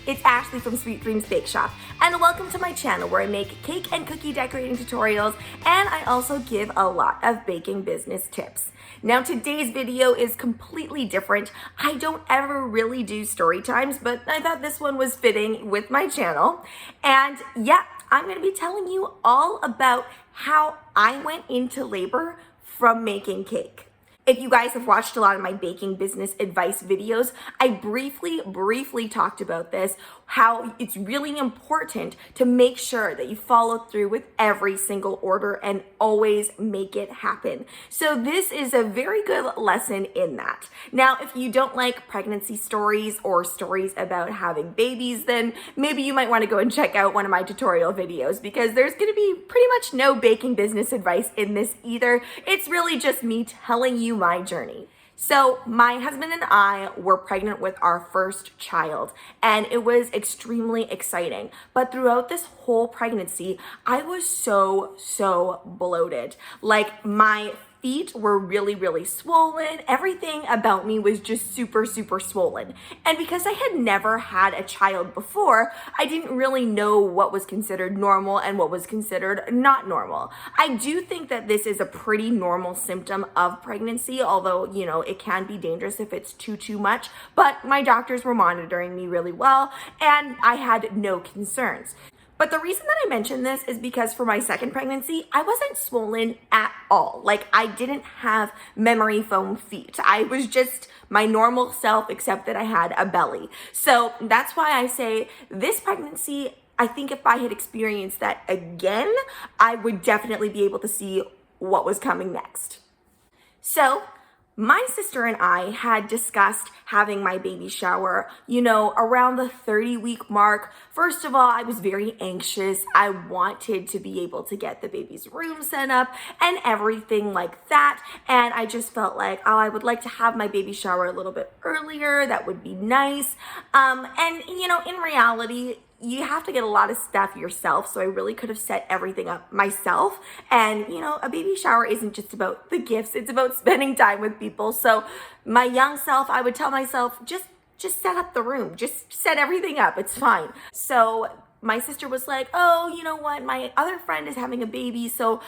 it's Ashley from Sweet Dreams Bake Shop, and welcome to my channel where I make cake and cookie decorating tutorials, and I also give a lot of baking business tips. Now today's video is completely different. I don't ever really do story times, but I thought this one was fitting with my channel. And yeah, I'm gonna be telling you all about how I went into labor from making cake. If you guys have watched a lot of my baking business advice videos, I briefly talked about this, how it's really important to make sure that you follow through with every single order and always make it happen. So this is a very good lesson in that. Now, if you don't like pregnancy stories or stories about having babies, then maybe you might want to go and check out one of my tutorial videos, because there's going to be pretty much no baking business advice in this either. It's really just me telling you my journey. So my husband and I were pregnant with our first child, and it was extremely exciting. But throughout this whole pregnancy, I was so bloated. Like, my feet were really swollen. Everything about me was just super swollen. And because I had never had a child before, I didn't really know what was considered normal and what was considered not normal. I do think that this is a pretty normal symptom of pregnancy, although, you know, it can be dangerous if it's too much. But my doctors were monitoring me really well, and I had no concerns. But the reason that I mention this is because for my second pregnancy, I wasn't swollen at all. Like, I didn't have memory foam feet. I was just my normal self, except that I had a belly. So that's why I say this pregnancy, I think if I had experienced that again, I would definitely be able to see what was coming next. So my sister and I had discussed having my baby shower, you know, around the 30-week mark. First of all, I was very anxious. I wanted to be able to get the baby's room set up and everything like that. And I just felt like, oh, I would like to have my baby shower a little bit earlier. That would be nice. And, you know, in reality, you have to get a lot of stuff yourself, so I really could have set everything up myself. And, you know, a baby shower isn't just about the gifts, it's about spending time with people. So my young self, I would tell myself, just set up the room, just set everything up, it's fine. So my sister was like, oh, you know what, my other friend is having a baby, so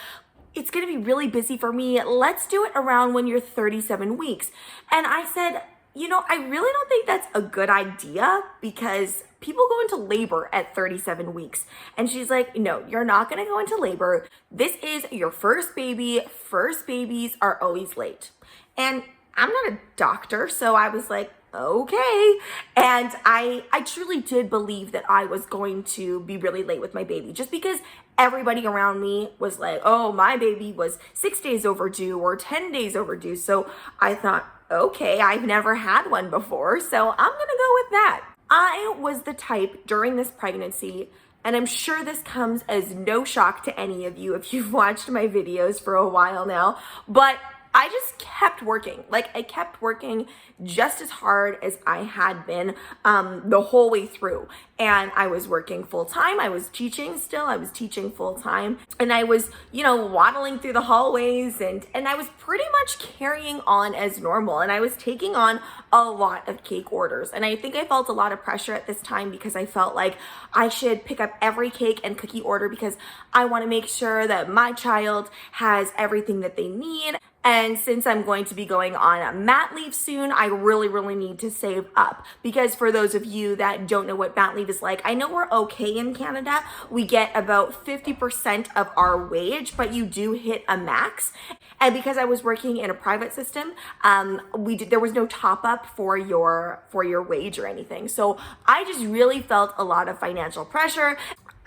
it's gonna be really busy for me. Let's do it around when you're 37 weeks. And I said, you know, I really don't think that's a good idea, because people go into labor at 37 weeks. And she's like, no, you're not gonna go into labor. This is your first baby. First babies are always late. And I'm not a doctor, so I was like, okay. And I truly did believe that I was going to be really late with my baby, just because everybody around me was like, oh, my baby was 6 days overdue or 10 days overdue. So I thought, okay, I've never had one before, so I'm gonna go with that. I was the type during this pregnancy, and I'm sure this comes as no shock to any of you if you've watched my videos for a while now, but I just kept working. Like, I kept working just as hard as I had been the whole way through. And I was working full time. I was teaching still. I was teaching full time. And I was, you know, waddling through the hallways, and I was pretty much carrying on as normal. And I was taking on a lot of cake orders. And I think I felt a lot of pressure at this time, because I felt like I should pick up every cake and cookie order, because I want to make sure that my child has everything that they need. And since I'm going to be going on a mat leave soon, I really need to save up, because for those of you that don't know what mat leave is like, I know we're okay in Canada. We get about 50% of our wage, but you do hit a max. And because I was working in a private system, there was no top up for your wage or anything. So I just really felt a lot of financial pressure.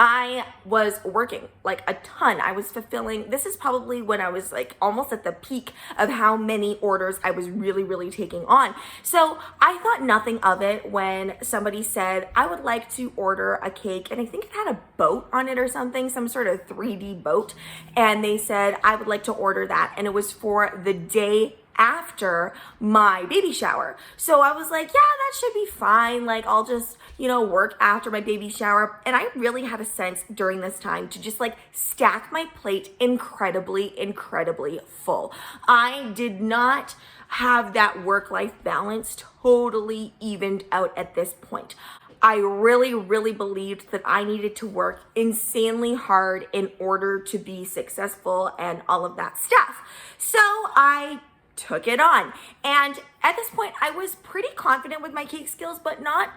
I was working like a ton. I was fulfilling, this is probably when I was like almost at the peak of how many orders I was really taking on. So I thought nothing of it when somebody said, I would like to order a cake, and I think it had a boat on it or something, some sort of 3D boat. And they said, I would like to order that. And it was for the day after my baby shower. So I was like, yeah, that should be fine. Like, I'll just, you know, work after my baby shower. And I really had a sense during this time to just like stack my plate incredibly full. I did not have that work-life balance totally evened out at this point. I really, really believed that I needed to work insanely hard in order to be successful and all of that stuff. So I took it on. And at this point, I was pretty confident with my cake skills, but not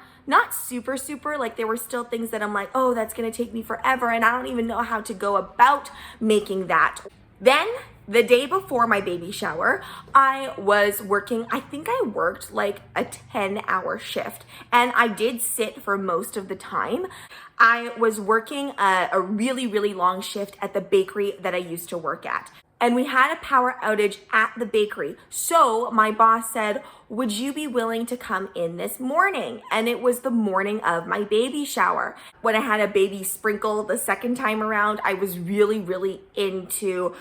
super. Like, there were still things that I'm like, oh, that's gonna take me forever, and I don't even know how to go about making that. Then the day before my baby shower, I was working, I think I worked like a 10-hour shift, and I did sit for most of the time. I was working a really, really long shift at the bakery that I used to work at. And we had a power outage at the bakery. So my boss said, would you be willing to come in this morning? And it was the morning of my baby shower. When I had a baby sprinkle the second time around, I was really, really into,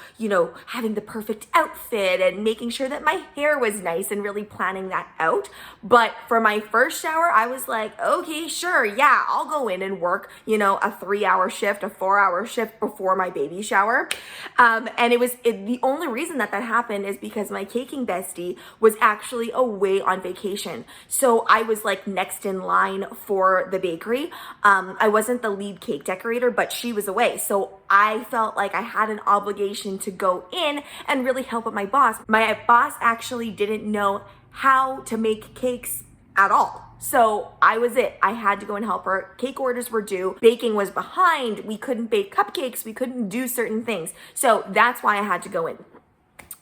having the perfect outfit and making sure that my hair was nice and really planning that out. But for my first shower, I was like, okay, sure, yeah, I'll go in and work, a 3-hour shift, a 4-hour shift before my baby shower. And the only reason that happened is because my caking bestie was actually away on vacation. So I was like next in line for the bakery. I wasn't the lead cake decorator, but she was away. So I felt like I had an obligation to go in and really help out my boss. My boss actually didn't know how to make cakes at all. So I was it. I had to go and help her. Cake orders were due. Baking was behind. We couldn't bake cupcakes. We couldn't do certain things. So that's why I had to go in.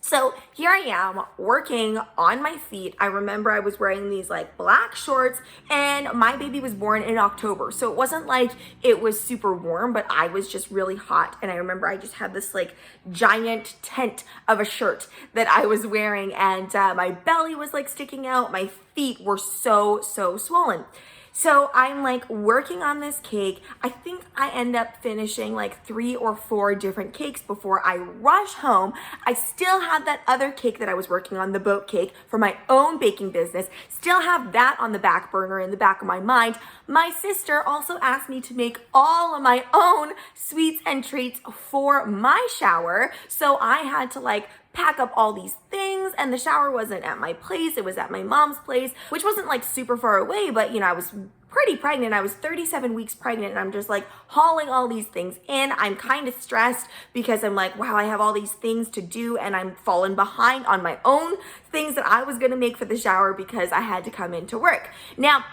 So here I am working on my feet. I remember I was wearing these like black shorts, and my baby was born in October. So it wasn't like it was super warm, but I was just really hot. And I remember I just had this like giant tent of a shirt that I was wearing, and my belly was like sticking out. My feet were so swollen. So I'm like working on this cake. I think I end up finishing like 3 or 4 different cakes before I rush home. I still have that other cake that I was working on, the boat cake for my own baking business. Still have that on the back burner in the back of my mind. My sister also asked me to make all of my own sweets and treats for my shower. So I had to like pack up all these things, and the shower wasn't at my place, it was at my mom's place, which wasn't like super far away, but I was pretty pregnant. I was 37 weeks pregnant, and I'm just like hauling all these things in. I'm kind of stressed because I'm like, wow, I have all these things to do, and I'm falling behind on my own things that I was gonna make for the shower because I had to come into work. Now,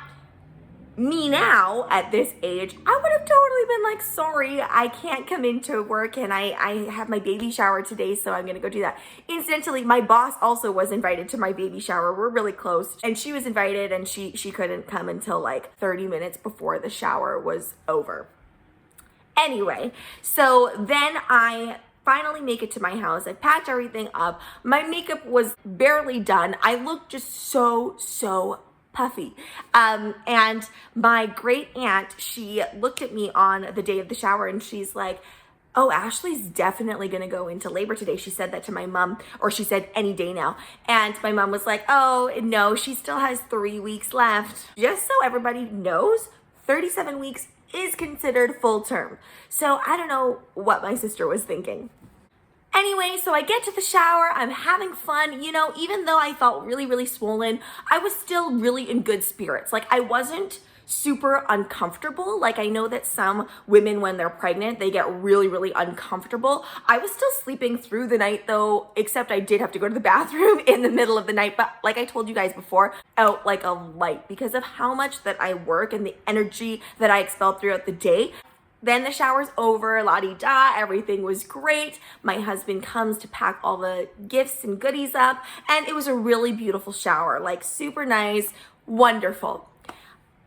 me now at this age, I would have totally been like, sorry, I can't come into work, and I have my baby shower today, so I'm gonna go do that. Incidentally, my boss also was invited to my baby shower. We're really close, and she was invited, and she couldn't come until like 30 minutes before the shower was over. Anyway, so then I finally make it to my house. I packed everything up. My makeup was barely done. I looked just so puffy. And my great aunt, she looked at me on the day of the shower, and she's like, oh, Ashleigh's definitely gonna go into labor today. She said that to my mom, or she said any day now. And my mom was like, oh, no, she still has 3 weeks left. Just so everybody knows, 37 weeks is considered full term. So I don't know what my sister was thinking. Anyway, so I get to the shower, I'm having fun, even though I felt really swollen, I was still really in good spirits. Like, I wasn't super uncomfortable. Like, I know that some women, when they're pregnant, they get really uncomfortable. I was still sleeping through the night though, except I did have to go to the bathroom in the middle of the night. But like I told you guys before, out like a light because of how much that I work and the energy that I expel throughout the day. Then the shower's over, la-di-da, everything was great. My husband comes to pack all the gifts and goodies up, and it was a really beautiful shower, like super nice, wonderful.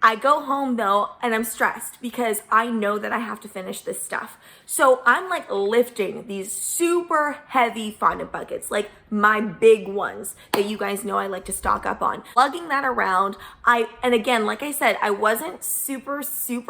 I go home though, and I'm stressed because I know that I have to finish this stuff. So I'm like lifting these super heavy fondant buckets, like my big ones that you guys know I like to stock up on. Lugging that around, and again, like I said, I wasn't super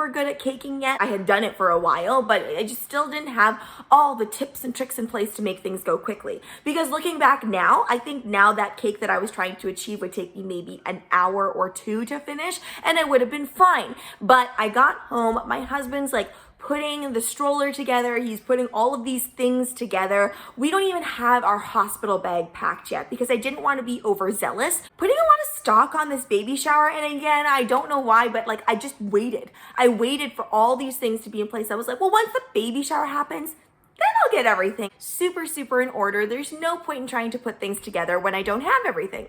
good at caking yet. I had done it for a while, but I just still didn't have all the tips and tricks in place to make things go quickly. Because looking back now, I think now that cake that I was trying to achieve would take me maybe an hour or 2 to finish, and I would have been fine. But I got home, my husband's like putting the stroller together. He's putting all of these things together. We don't even have our hospital bag packed yet because I didn't want to be overzealous. Putting a lot of stock on this baby shower. And again, I don't know why, but like I just waited. I waited for all these things to be in place. I was like, well, once the baby shower happens, then I'll get everything super, super in order. There's no point in trying to put things together when I don't have everything.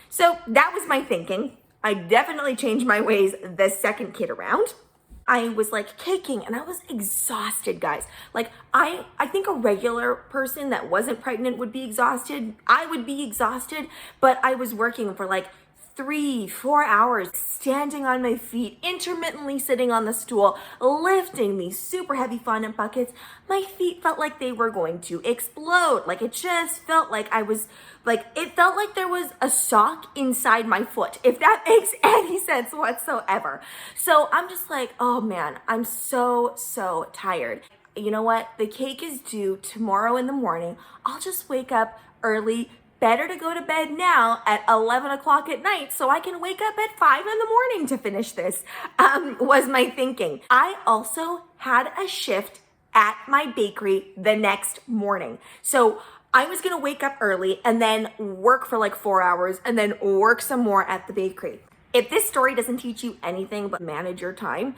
So that was my thinking. I definitely changed my ways the second kid around. I was like caking and I was exhausted, guys. Like I think a regular person that wasn't pregnant would be exhausted. I would be exhausted, but I was working for like 3-4 hours, standing on my feet, intermittently sitting on the stool, lifting these super heavy fondant buckets. My feet felt like they were going to explode. Like it just felt like it felt like there was a sock inside my foot, if that makes any sense whatsoever. So I'm just like, oh man, I'm so tired. You know what? The cake is due tomorrow in the morning. I'll just wake up early. Better to go to bed now at 11 o'clock at night so I can wake up at 5 in the morning to finish this, was my thinking. I also had a shift at my bakery the next morning. So I was gonna wake up early and then work for like 4 hours and then work some more at the bakery. If this story doesn't teach you anything but manage your time,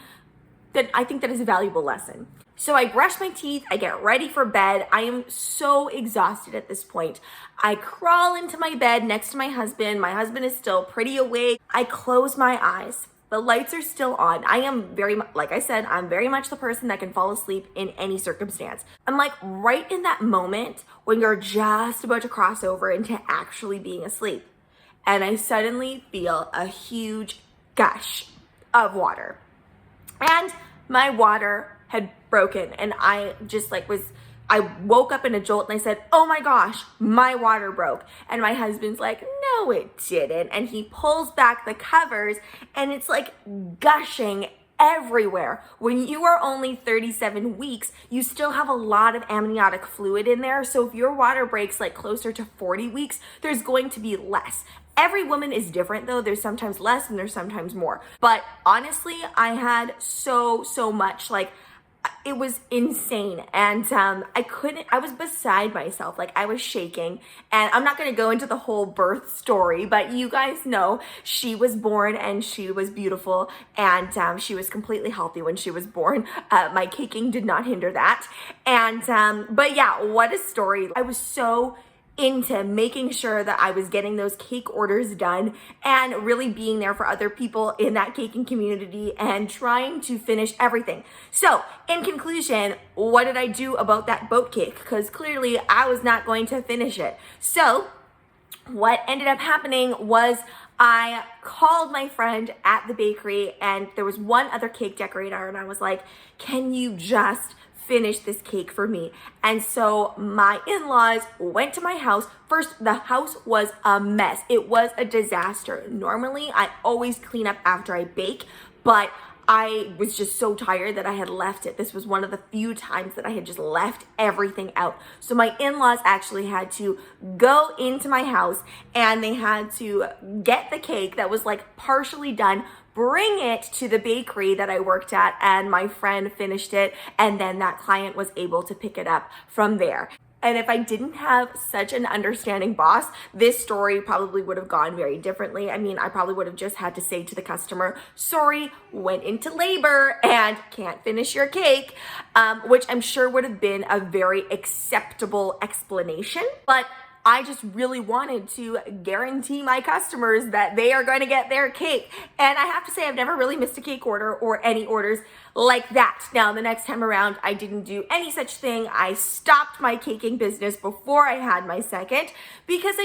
then I think that is a valuable lesson. So I brush my teeth, I get ready for bed. I am so exhausted at this point. I crawl into my bed next to my husband. My husband is still pretty awake. I close my eyes. The lights are still on. I am very much, like I said, I'm very much the person that can fall asleep in any circumstance. I'm like right in that moment when you're just about to cross over into actually being asleep. And I suddenly feel a huge gush of water. And my water had broken and I woke up in a jolt and I said, oh my gosh, my water broke. And my husband's like, no, it didn't. And he pulls back the covers and it's like gushing everywhere. When you are only 37 weeks, you still have a lot of amniotic fluid in there. So if your water breaks like closer to 40 weeks, there's going to be less. Every woman is different though. There's sometimes less and there's sometimes more. But honestly, I had so much, like it was insane. And I was beside myself. Like I was shaking, and I'm not going to go into the whole birth story, but you guys know she was born and she was beautiful and she was completely healthy when she was born. My caking did not hinder that. And, but yeah, what a story. I was so into making sure that I was getting those cake orders done and really being there for other people in that caking community and trying to finish everything. So in conclusion, what did I do about that boat cake? Because clearly I was not going to finish it. So what ended up happening was I called my friend at the bakery and there was one other cake decorator and I was like, can you just finish this cake for me? And so my in-laws went to my house. First, the house was a mess. It was a disaster. Normally, I always clean up after I bake, but I was just so tired that I had left it. This was one of the few times that I had just left everything out. So my in-laws actually had to go into my house and they had to get the cake that was like partially done, bring it to the bakery that I worked at, and my friend finished it, and then that client was able to pick it up from there. And if I didn't have such an understanding boss, this story probably would have gone very differently. I mean, I probably would have just had to say to the customer, sorry, went into labor and can't finish your cake, which I'm sure would have been a very acceptable explanation. But I just really wanted to guarantee my customers that they are going to get their cake. And I have to say, I've never really missed a cake order or any orders like that. Now, the next time around, I didn't do any such thing. I stopped my caking business before I had my second because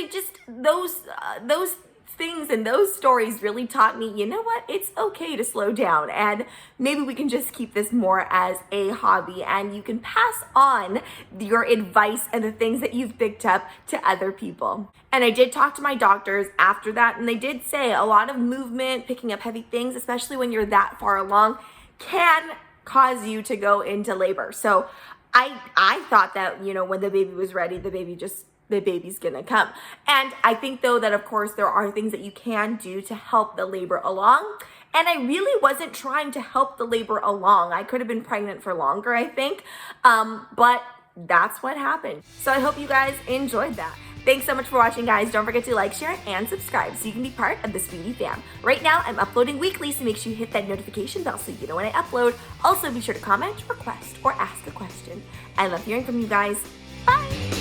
those things and those stories really taught me, you know what, it's okay to slow down and maybe we can just keep this more as a hobby and you can pass on your advice and the things that you've picked up to other people. And I did talk to my doctors after that and they did say a lot of movement, picking up heavy things, especially when you're that far along, can cause you to go into labor. So I thought that, you know, when the baby was ready, the baby's gonna come. And I think though that of course there are things that you can do to help the labor along. And I really wasn't trying to help the labor along. I could have been pregnant for longer, I think, but that's what happened. So I hope you guys enjoyed that. Thanks so much for watching, guys. Don't forget to like, share, and subscribe so you can be part of the Speedy fam. Right now, I'm uploading weekly, so make sure you hit that notification bell so you know when I upload. Also, be sure to comment, request, or ask a question. I love hearing from you guys. Bye!